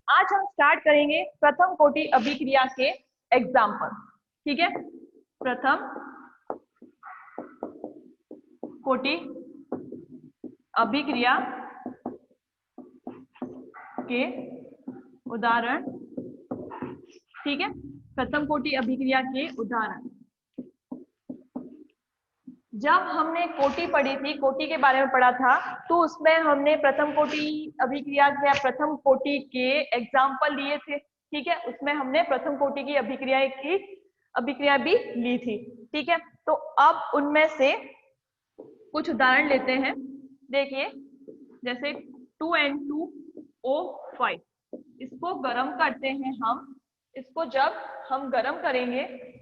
आज हम स्टार्ट करेंगे प्रथम कोटि अभिक्रिया के एग्जाम्पल। ठीक है, प्रथम कोटि अभिक्रिया के उदाहरण। ठीक है, प्रथम कोटि अभिक्रिया के उदाहरण। जब हमने कोटि पढ़ी थी, कोटि के बारे में पढ़ा था, तो उसमें हमने प्रथम कोटि अभिक्रिया या प्रथम कोटि के एग्जाम्पल लिए थे। ठीक है, उसमें हमने प्रथम कोटि की अभिक्रिया भी ली थी। ठीक है, तो अब उनमें से कुछ उदाहरण लेते हैं। देखिए, जैसे 2N2O5, इसको गर्म करते हैं हम। इसको जब हम गर्म करेंगे,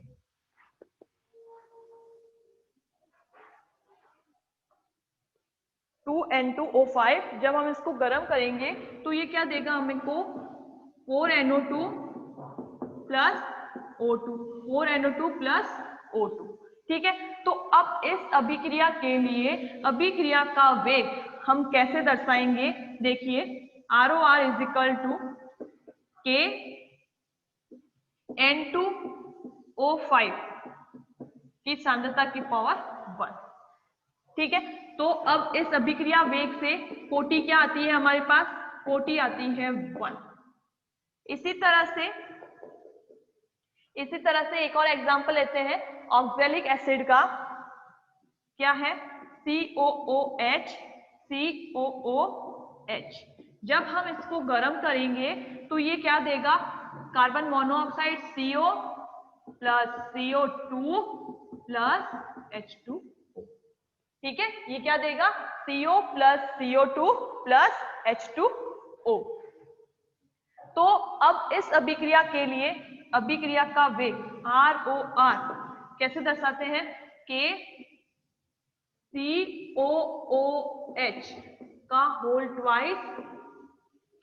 जब हम इसको गर्म करेंगे तो ये क्या देगा हमको? 4NO2 plus O2, 4NO2 plus O2। ठीक है, तो अब इस अभिक्रिया के लिए अभिक्रिया का वेग हम कैसे दर्शाएंगे? देखिए, ROR is equal to K N2O5 की सांद्रता की पावर 1। ठीक है, तो अब इस अभिक्रिया वेग से कोटि क्या आती है हमारे पास? कोटि आती है 1। इसी तरह से एक और एग्जांपल लेते हैं ऑक्सैलिक एसिड का। क्या है? COOH, COOH। जब हम इसको गर्म करेंगे तो ये क्या देगा? Carbon monoxide CO plus CO2 plus H2O। ठीक है, ये क्या देगा? CO plus CO2 plus H2O। तो अब इस अभिक्रिया के लिए अभिक्रिया का वेग ROR कैसे दर्शाते हैं? K COOH का होल ट्वाइस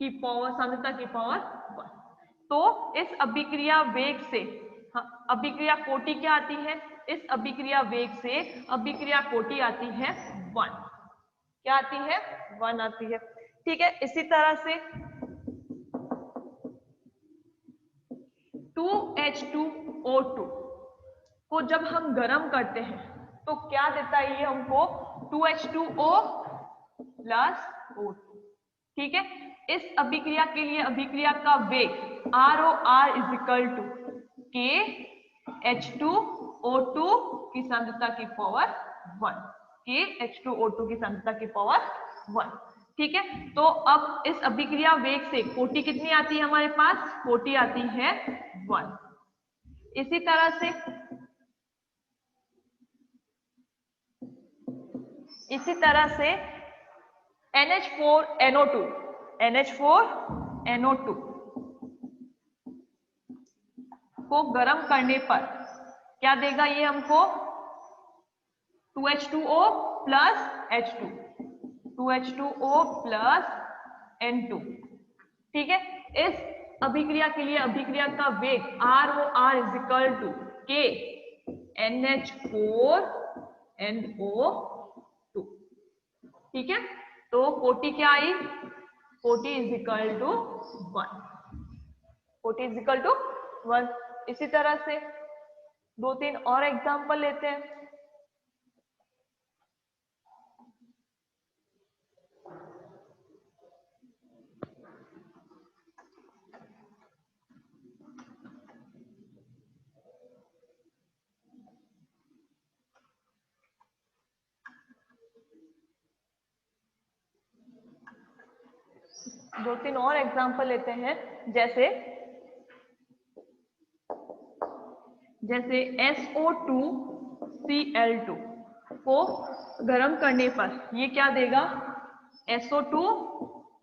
की पावर, सांद्रता की पावर 1। तो इस अभिक्रिया वेग से अभिक्रिया कोटि क्या आती है? इस अभिक्रिया वेग से अभिक्रिया कोटि आती है 1। क्या आती है? 1 आती है। ठीक है, इसी तरह से 2H2O2 को जब हम गर्म करते हैं तो क्या देता है ये हमको? 2H2O plus O2। ठीक है, इस अभिक्रिया के लिए अभिक्रिया का वेग ROR is equal to K H2O2 की सांद्रता की पावर 1। K H2O2 की सांद्रता की पावर 1। ठीक है, तो अब इस अभिक्रिया वेग से कोटि कितनी आती है हमारे पास? कोटि आती है 1। इसी तरह से NH4NO2 को गर्म करने पर क्या देगा ये हमको? 2H2O plus H2, 2H2O plus N2। ठीक है, इस अभिक्रिया के लिए अभिक्रिया का वेग ROR is equal to K NH4NO2। ठीक है, तो कोटि क्या आई? कोटि इज इक्वल टू 1। कोटि इज इक्वल टू 1। इसी तरह से 2-3 और एग्जांपल लेते हैं। जैसे SO2Cl2 को गर्म करने पर ये क्या देगा? SO2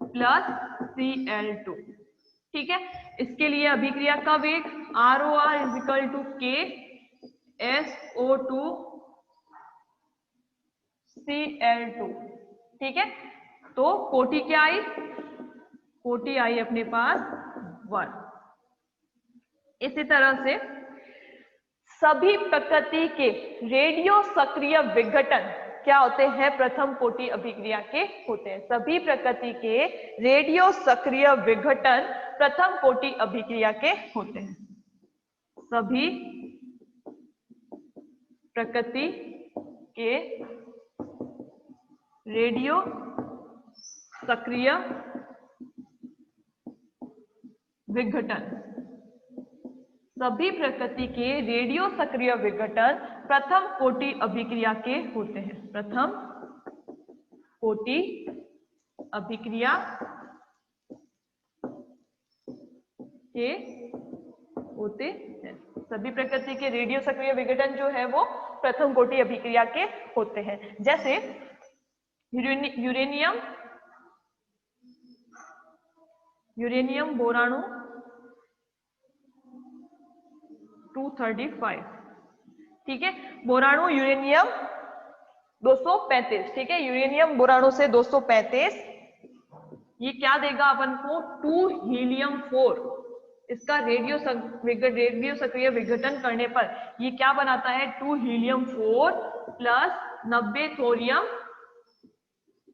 plus Cl2। ठीक है, इसके लिए अभिक्रिया का वेग ROR is equal to K SO2 Cl2। ठीक है, तो कोटि क्या आई? कोटि आई अपने पास 1। इसी तरह से सभी प्रकृति के रेडियो सक्रिय विघटन क्या होते हैं, प्रथम कोटि अभिक्रिया के होते हैं। सभी प्रकृति के रेडियो सक्रिय विघटन प्रथम कोटि अभिक्रिया के होते हैं। सभी प्रकृति के रेडियो सक्रिय विघटन, सभी प्रकृति के रेडियो सक्रिय विघटन प्रथम कोटि अभिक्रिया के होते हैं। प्रथम कोटि अभिक्रिया के होते हैं। सभी प्रकृति के रेडियो सक्रिय विघटन जो है वो प्रथम कोटि अभिक्रिया के होते हैं। जैसे यूरेनियम बोराणु 235, ठीक है, बोराणु यूरेनियम 235, ठीक है, यूरेनियम बोराणु से 235, ये क्या देगा अपन को, 2 हीलियम 4। इसका रेडियो सक्रिय विघटन करने पर ये क्या बनाता है, 2 हीलियम 4 प्लस 90 थोरियम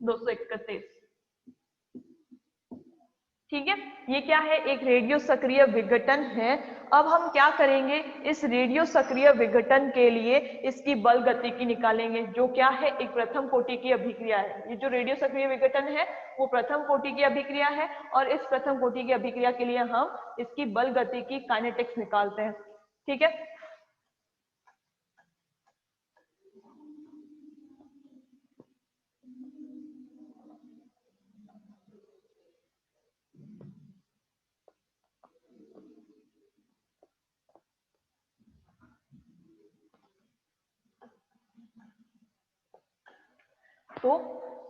231, ठीक है। ये क्या है, एक रेडियो सक्रिय विघटन है। अब हम क्या करेंगे, इस रेडियो सक्रिय विघटन के लिए इसकी बल गतिकी निकालेंगे, जो क्या है, एक प्रथम कोटि की अभिक्रिया है। ये जो रेडियो सक्रिय विघटन है वो प्रथम कोटि की अभिक्रिया है, और इस प्रथम कोटि की अभिक्रिया के लिए हम इसकी बल गतिकी काइनेटिक्स निकालते हैं, ठीक है। तो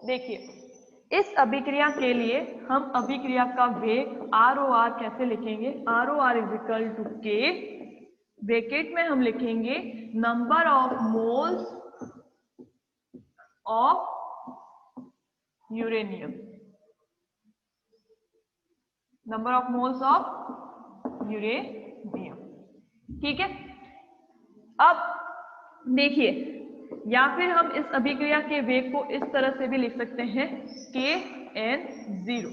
देखिए, इस अभिक्रिया के लिए हम अभिक्रिया का वेग ROR कैसे लिखेंगे, ROR equal to K, bracket में हम लिखेंगे number of moles of uranium, number of moles of uranium, ठीक है। अब देखिए, या फिर हम इस अभिक्रिया के वेग को इस तरह से भी लिख सकते हैं, Kn0,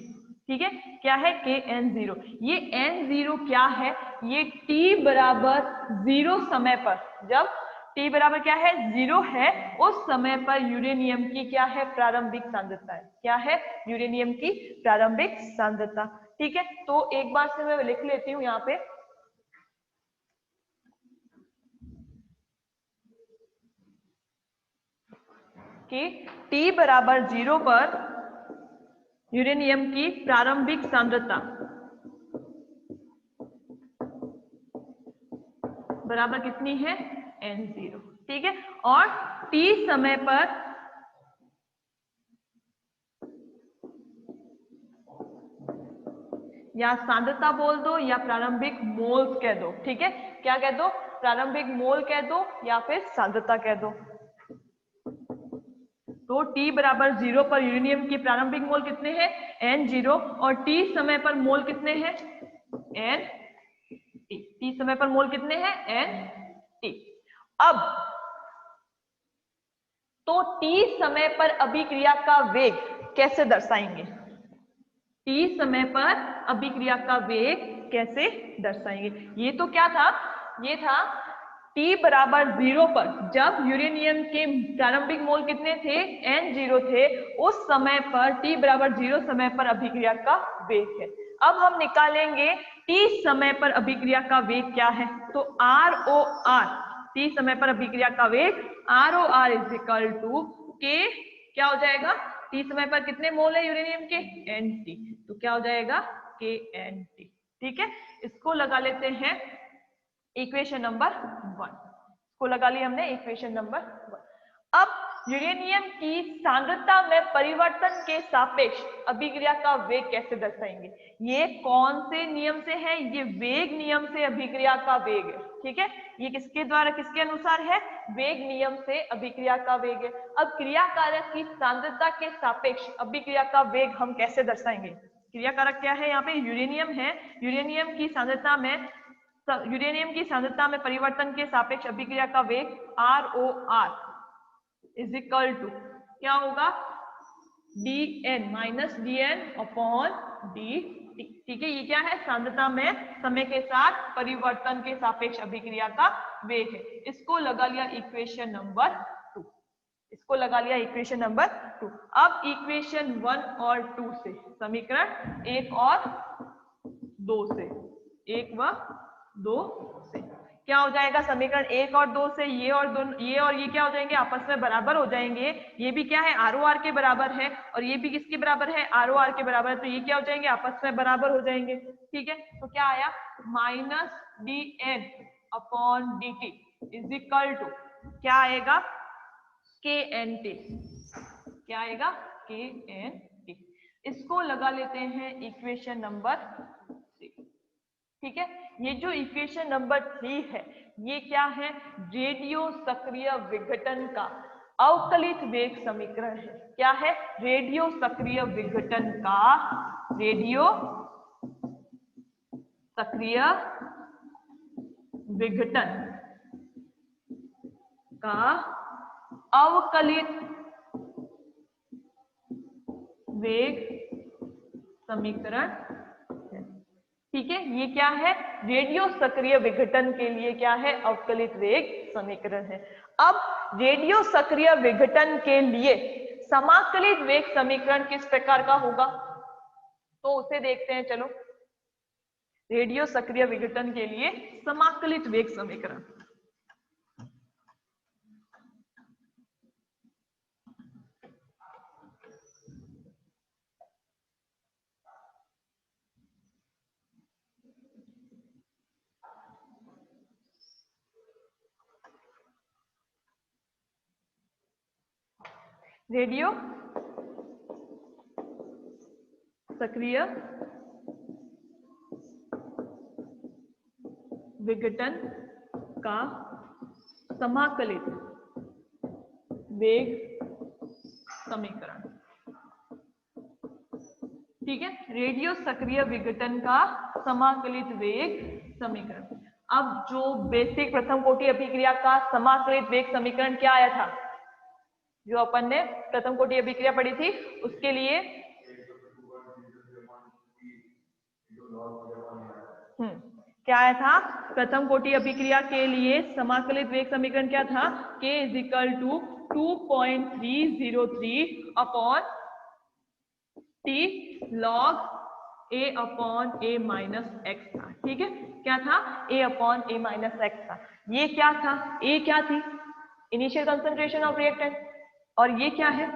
ठीक है। क्या है, Kn0, ये n0 क्या है, ये t बराबर 0 समय पर, जब t बराबर क्या है, 0 है, उस समय पर यूरेनियम की क्या है, प्रारंभिक सांद्रता है। क्या है, यूरेनियम की प्रारंभिक सांद्रता, ठीक है। तो एक बार से मैं लिख लेती हूं यहाँ पे कि t बराबर 0 पर यूरेनियम की प्रारंभिक सांद्रता बराबर कितनी है, n0, ठीक है। और t समय पर या सांद्रता बोल दो या प्रारंभिक मोल्स कह दो, ठीक है। क्या कह दो, प्रारंभिक मोल कह दो या फिर सांद्रता कह दो। तो t बराबर 0 पर यूरेनियम की प्रारंभिक मोल कितने हैं, n0, और t समय पर मोल कितने हैं, n, t समय पर मोल कितने हैं, n। अब तो t समय पर अभिक्रिया का वेग कैसे दर्शाएंगे, t समय पर अभिक्रिया का वेग कैसे दर्शाएंगे। ये तो क्या था, ये था t बराबर 0 पर, जब यूरेनियम के प्रारंभिक मोल कितने थे, n0 थे, उस समय पर t बराबर 0 समय पर अभिक्रिया का वेग है। अब हम निकालेंगे t समय पर अभिक्रिया का वेग क्या है, तो ROR, t समय पर अभिक्रिया का वेग ROR is equal to K, क्या हो जाएगा, t समय पर कितने मोल है यूरेनियम के, nt, तो क्या हो जाएगा, KNT, ठीक है। इसको लगा लेते हैं इक्वेशन नंबर 1, को लगा लिया हमने इक्वेशन नंबर 1। अब यूरेनियम की सांद्रता में परिवर्तन के सापेक्ष अभिक्रिया का वेग कैसे दर्शाएंगे, ये कौन से नियम से है, ये वेग नियम से अभिक्रिया का वेग है, ठीक है। ये किसके द्वारा, किसके अनुसार है, वेग नियम से अभिक्रिया का वेग है। अब क्रिया कारक की सांद्रता के सापेक्ष अभिक्रिया का वेग हम कैसे दर्शाएंगे, क्रिया कारक क्या है, यहाँ पे यूरेनियम है, यूरेनियम की सांद्रता में परिवर्तन के सापेक्ष अभिक्रिया का वेग ROR इज इक्वल टू क्या होगा, dn minus dn upon dt। ठीक है, ये क्या है, सांद्रता में समय के साथ परिवर्तन के सापेक्ष अभिक्रिया का वेग है। इसको लगा लिया इक्वेशन नंबर 2, इसको लगा लिया इक्वेशन नंबर 2। अब इक्वेशन 1 और 2 से, समीकरण 1 और 2 से, 1 व 2 से क्या हो जाएगा, समीकरण 1 और 2 से ये और ये क्या हो जाएंगे, आपस में बराबर हो जाएंगे। ये भी क्या है, ROR के बराबर है और ये भी किसके बराबर है, ROR के बराबर है, तो ये क्या हो जाएंगे, आपस में बराबर हो जाएंगे। ठीक है, तो क्या आया, minus dn upon dt is equal to क्या आएगा, knt। क्या आएगा, knt। इसको लगा लेते हैं इक्वेशन नंबर 3। ठीक है, ये जो इक्वेशन नंबर 3 है ये क्या है, रेडियो सक्रिय विघटन का अवकलित वेग समीकरण है। क्या है, रेडियो सक्रिय विघटन का, रेडियो सक्रिय विघटन का अवकलित वेग समीकरण। ठीक है, ये क्या है, रेडियो सक्रिय विघटन के लिए क्या है, अवकलित वेग समीकरण है। अब रेडियो सक्रिय विघटन के लिए समाकलित वेग समीकरण किस प्रकार का होगा, तो उसे देखते हैं। चलो, रेडियो सक्रिय विघटन के लिए समाकलित वेग समीकरण। रेडियो सक्रिय विघटन का समाकलित वेग समीकरण। ठीक है, रेडियो सक्रिय विघटन का समाकलित वेग समीकरण। अब जो बेसिक प्रथम कोटि अभिक्रिया का समाकलित वेग समीकरण क्या आया था, जो अपन ने प्रथम कोटि अभिक्रिया पढ़ी थी, उसके लिए क्या आया था, प्रथम कोटि अभिक्रिया के लिए समाकलित वेग समीकरण क्या था, k is equal to 2.303 upon t log a upon a minus x था। ठीक है, क्या था, a upon a minus x था। ये क्या था, a क्या थी, इनिशियल कंसंट्रेशन ऑफ रिएक्टेंट, और ये क्या है,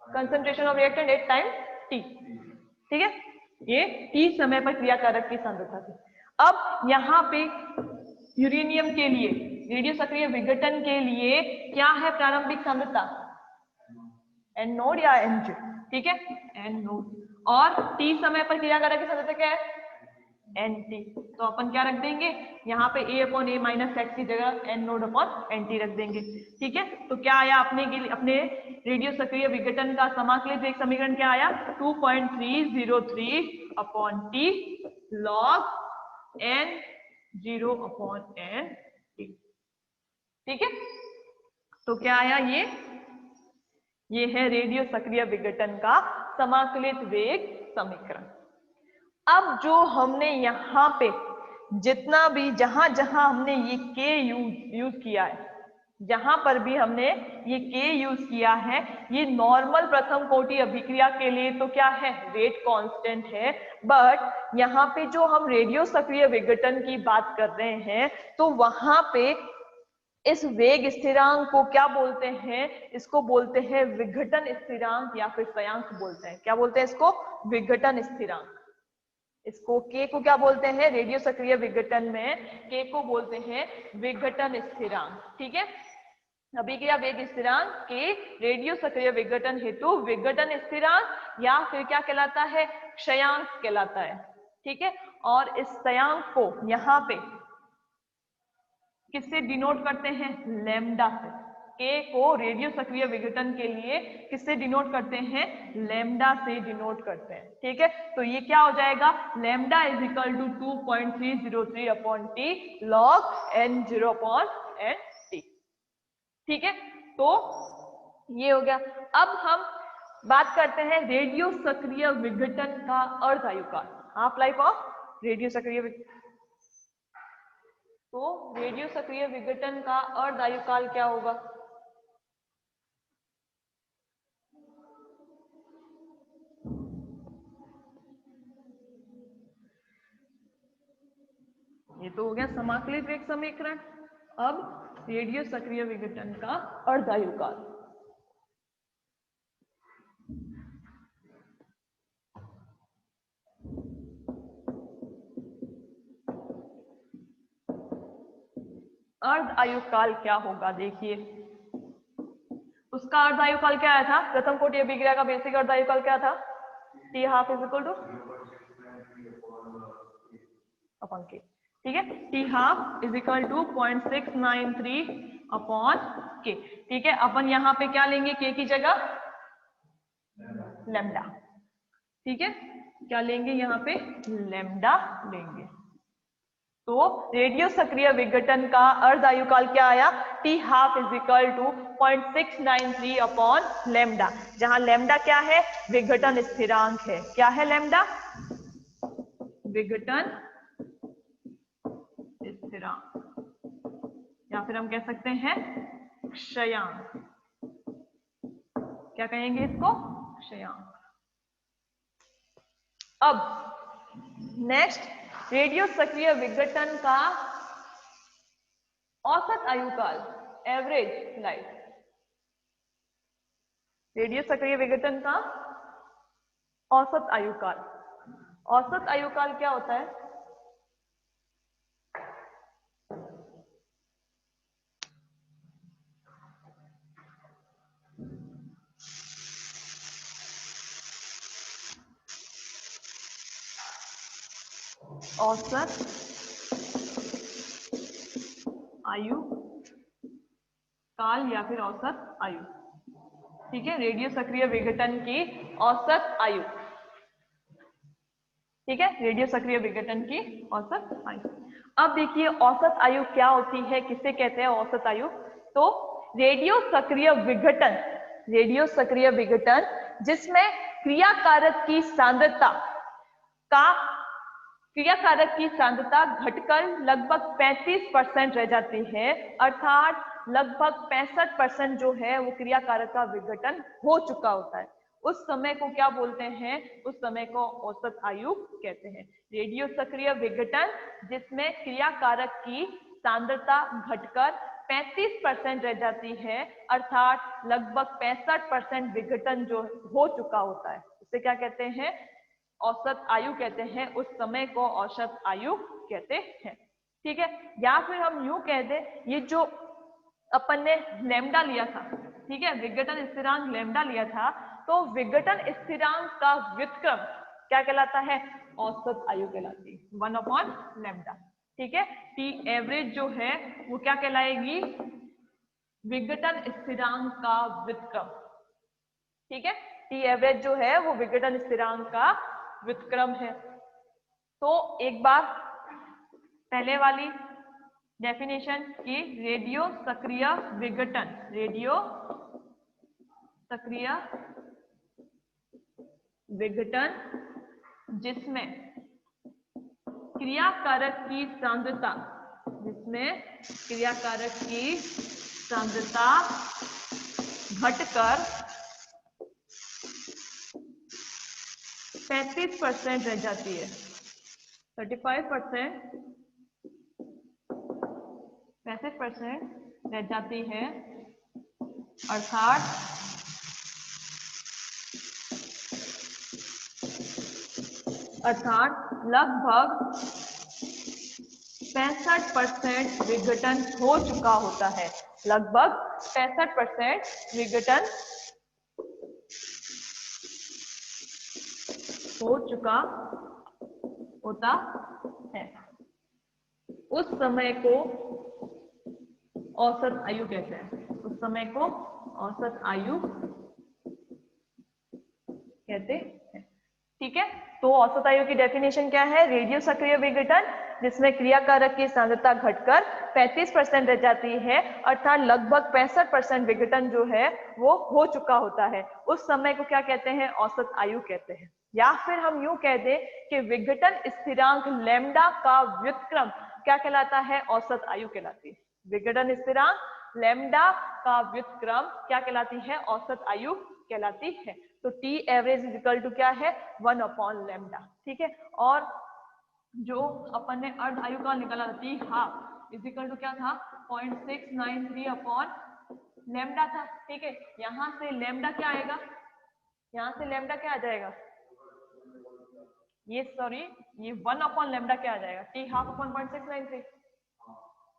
concentration of reactant at time t। ठीक है, ये t समय पर क्रियाकारक की सांद्रता थी। अब यहाँ पे यूरेनियम के लिए रेडियो सक्रिय विघटन के लिए क्या है प्रारंभिक सांद्रता, एन नोड या एनजे। ठीक है, एन नोड, और t समय पर क्रियाकारक की सांद्रता क्या है, nt। तो अपन क्या रख देंगे, यहाँ पे a upon a minus x की जगह एन नोड अपॉन nt रख देंगे। ठीक है, तो क्या आया अपने रेडियो सक्रिय विघटन का समाकलित वेग समीकरण क्या आया, 2.303 upon t log n 0 upon n t। ठीक है, तो क्या आया, ये है रेडियो सक्रिय विघटन का समाकलित वेग समीकरण। अब जो हमने यहाँ पे जितना भी जहां जहां हमने ये k यूज किया है, जहां पर भी हमने ये k यूज किया है, ये नॉर्मल प्रथम कोटि अभिक्रिया के लिए तो क्या है, रेट कांस्टेंट है। बट यहाँ पे जो हम रेडियो सक्रिय विघटन की बात कर रहे हैं, तो वहां पे इस वेग स्थिरांक को क्या बोलते हैं, इसको बोलते हैं विघटन स्थिरांक या फिर संयांक बोलते हैं। क्या बोलते हैं इसको, विघटन स्थिरांक। इसको k को क्या बोलते हैं, रेडियो सक्रिय विघटन में k को बोलते हैं विघटन स्थिरांक। ठीक है, अभिक्रिया वेग स्थिरांक k रेडियो सक्रिय विघटन हेतु विघटन स्थिरांक या फिर क्या कहलाता है, क्षयांक कहलाता है। ठीक है, और इस क्षयांक को यहाँ पे किससे डिनोट करते हैं, लैम्डा से। k को रेडियो सक्रिय विघटन के लिए किससे डिनोट करते हैं, लैम्डा से डिनोट करते हैं। ठीक है, तो ये क्या हो जाएगा, lambda is equal to 2.303 upon T log n 0 upon n t। ठीक है, तो ये हो गया। अब हम बात करते हैं रेडियो सक्रिय विघटन का अर्ध आयुकाल, हाफ लाइफ ऑफ रेडियो सक्रिय। तो रेडियो सक्रिय विघटन का अर्ध आयुकाल क्या होगा? ये तो हो गया समाकलित वेग समीकरण। अब रेडियो सक्रिय विघटन का अर्ध आयुकाल। अर्ध आयुकाल क्या होगा? देखिए उसका अर्ध आयुकाल क्या आया था? प्रथम कोटि अभिक्रिया का बेसिक अर्ध आयुकाल क्या था? T half is equal to upon के। ठीक है, T half is equal to 0.693 upon के। ठीक है, अपन यहाँ पे क्या लेंगे? के की जगह लैम्डा। ठीक है, क्या लेंगे यहाँ पे? लैम्डा लेंगे। तो रेडियो सक्रिय विघटन का अर्ध आयुकाल क्या आया? T half is equal to 0.693 upon lambda, जहां लैम्डा क्या है? विघटन स्थिरांक है। क्या है लैम्डा? विघटन स्थिरांक, या फिर हम कह सकते हैं क्षयांक। क्या कहेंगे इसको? क्षयांक। अब नेक्स्ट, रेडियो सक्रिय विघटन का औसत आयुकाल, एवरेज लाइफ। रेडियो सक्रिय विघटन का औसत आयुकाल। औसत आयुकाल क्या होता है? औसत आयु काल या फिर औसत आयु। ठीक है, रेडियो सक्रिय विघटन की औसत आयु। ठीक है, रेडियो सक्रिय विघटन की औसत आयु। अब देखिए औसत आयु क्या होती है, किसे कहते हैं औसत आयु? तो रेडियो सक्रिय विघटन, रेडियो सक्रिय विघटन जिसमें क्रियाकारक की सांद्रता का क्रियाकारक की सांद्रता घटकर लगभग 35% रह जाती है, अर्थात लगभग 65% जो है वो क्रियाकारक का विघटन हो चुका होता है। उस समय को क्या बोलते हैं? उस समय को औसत आयु कहते हैं। रेडियो सक्रिय विघटन जिसमें क्रियाकारक की सांद्रता घटकर 35% रह जाती है, अर्थात लगभग 65% विघटन जो हो चुका होता है, उसे क्या कहते हैं? औसत आयु कहते हैं। उस समय को औसत आयु कहते हैं। ठीक है, या फिर हम यूं कह दें, ये जो अपन ने लैम्डा लिया था, ठीक है, विघटन स्थिरांक लैम्डा लिया था, तो विघटन स्थिरांक का व्युत्क्रम क्या कहलाता है? औसत आयु कहलाती है, 1 अपॉन लैम्डा। ठीक है, टी एवरेज जो है वो क्या कहलाएगी? विघटन स्थिरांक का व्युत्क्रम। ठीक है, टी एवरेज जो है वो विघटन स्थिरांक का व्युत्क्रम है। तो एक बार पहले वाली डेफिनेशन की, रेडियो सक्रिय विघटन, रेडियो सक्रिय विघटन जिसमें क्रियाकारक की सांद्रता, जिसमें क्रियाकारक की सांद्रता घटकर 35% रह जाती है, 35% 65% रह जाती है, अर्थात लगभग 65% विघटन हो चुका होता है। लगभग 65% विघटन हो चुका होता है। उस समय को औसत आयु कहते हैं। उस समय को औसत आयु कहते हैं। ठीक है, तो औसत आयु की डेफिनेशन क्या है? रेडियो सक्रिय विघटन जिसमें क्रियाकारक की सांद्रता घटकर 35% रह जाती है, अर्थात लगभग 65% विघटन जो है वो हो चुका होता है। उस समय को क्या कहते हैं? औसत आयु कहते हैं। या फिर हम यूं कह दें कि विघटन स्थिरांक लैम्डा का व्युत्क्रम क्या कहलाता है? औसत आयु कहलाती है। विघटन स्थिरांक लैम्डा का व्युत्क्रम क्या कहलाती है? औसत आयु कहलाती है। तो T average is equal to क्या है? 1/लैम्डा। ठीक है, और जो अपन ने अर्ध आयु काल निकाला था T half is equal to क्या था? 0.693/लैम्डा था। ठीक है, यहां से लैम्डा क्या आएगा? यहां से लैम्डा क्या आ जाएगा? ये 1/लैम्डा क्या आ जाएगा? टी हाफ अपॉन 0.693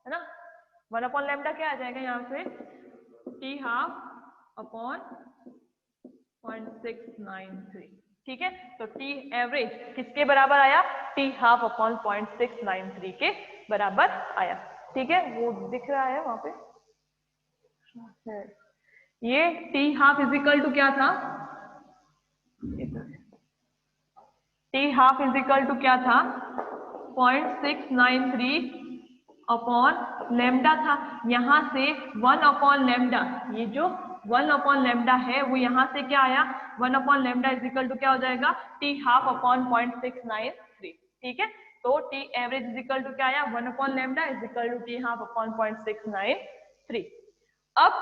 है ना। 1/लैम्डा क्या आ जाएगा यहाँ से? T half upon 0.693। ठीक है, तो टी एवरेज किसके बराबर आया? टी हाफ अपॉन 0.693 के बराबर आया। ठीक है, वो दिख रहा है वहां पे। ये T half is equal to क्या था? T half is equal to क्या था? 0.693 अपॉन लैम्डा था। यहां से 1/लैम्डा, ये जो 1/लैम्डा है वो यहां से क्या आया? 1/लैम्डा इज इक्वल टू क्या हो जाएगा? T half upon 0.693। ठीक है, तो T average is equal to क्या आया? 1/लैम्डा is equal to t half upon 0.693। अब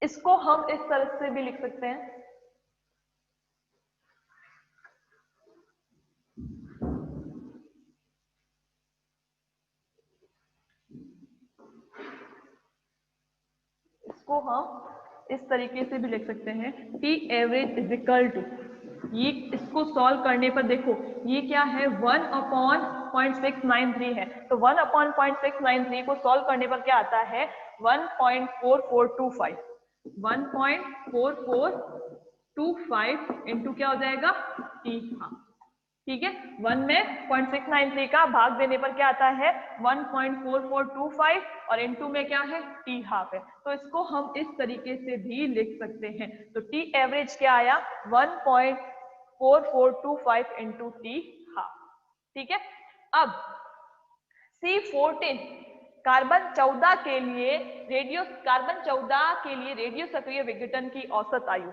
इसको हम इस तरह से भी लिख सकते हैं, इसको हम इस तरीके से भी लिख सकते हैं, T average is equal to, ये इसको सॉल्व करने पर देखो ये क्या है? 1/0.693 है, तो 1/0.693 को सॉल्व करने पर क्या आता है? 1.4425। 1.4425 इंटू क्या हो जाएगा? T half. ठीक है, 1 में 0.693 का भाग देने पर क्या आता है? 1.4425 और इनटू में क्या है? टी हाफ है। तो इसको हम इस तरीके से भी लिख सकते हैं। तो टी एवरेज क्या आया? 1.4425 इंटू टी हाफ। ठीक है, अब C14 कार्बन 14 के लिए रेडियो सक्रिय विघटन की औसत आयु।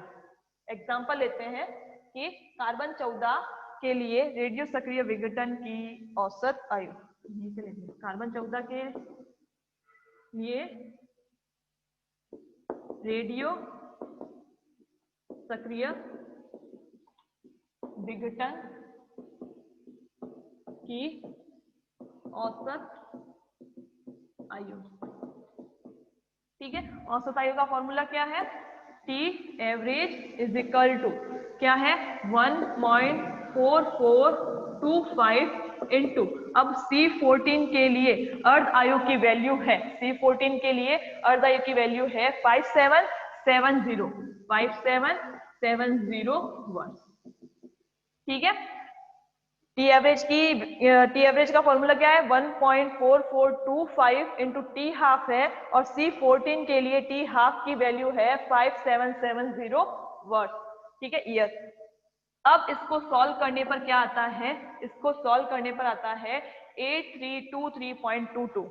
एग्जाम्पल लेते हैं कि कार्बन 14 के लिए रेडियो सक्रिय विघटन की औसत आयु, कार्बन 14 के लिए रेडियो सक्रिय विघटन की औसत आयु। ठीक है, औसत आयु का फॉर्मूला क्या है? T average is equal to क्या है? 1.4425 इंटू, अब C14 के लिए अर्ध आयु की वैल्यू है, C14 के लिए अर्ध आयु की वैल्यू है 5770 ठीक है, टी एवरेज का फॉर्मूला क्या है? 1.4425 इंटू टी हाफ है, और C14 के लिए टी हाफ की वैल्यू है 5770 वाट। ठीक है, ईयर। अब इसको सॉल्व करने पर क्या आता है? इसको सॉल्व करने पर आता है 8323.22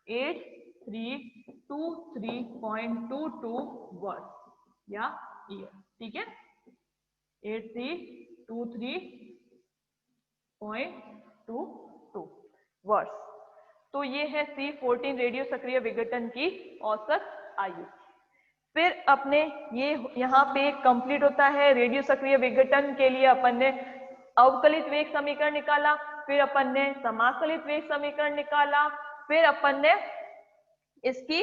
8323.22 वाट या ईयर। ठीक है, 8323.22 वर्ष। तो ये है C14 रेडियो सक्रिय विघटन की औसत आयु। फिर अपने ये यहाँ पे कंप्लीट होता है रेडियो सक्रिय विघटन के लिए अपन ने अवकलित वेग समीकरण निकाला, फिर अपन ने समाकलित वेग समीकरण निकाला, फिर अपन ने इसकी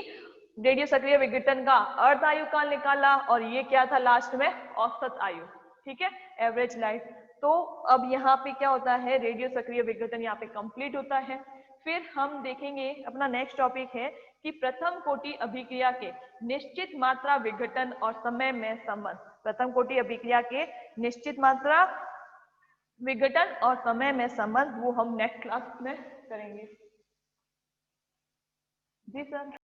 रेडियो सक्रिय विघटन का अर्ध आयु काल निकाला, और ये क्या था लास्ट में? औसत आयु। ठीक है, एवरेज लाइफ। तो अब यहाँ पे क्या होता है? रेडियो सक्रिय विघटन यहाँ पे कंप्लीट होता है। फिर हम देखेंगे, अपना नेक्स्ट टॉपिक है कि प्रथम कोटि अभिक्रिया के निश्चित मात्रा विघटन और समय में संबंध। प्रथम कोटि अभिक्रिया के निश्चित मात्रा विघटन और समय में संबंध, वो हम नेक्स्ट क्लास में करेंगे। जी सर।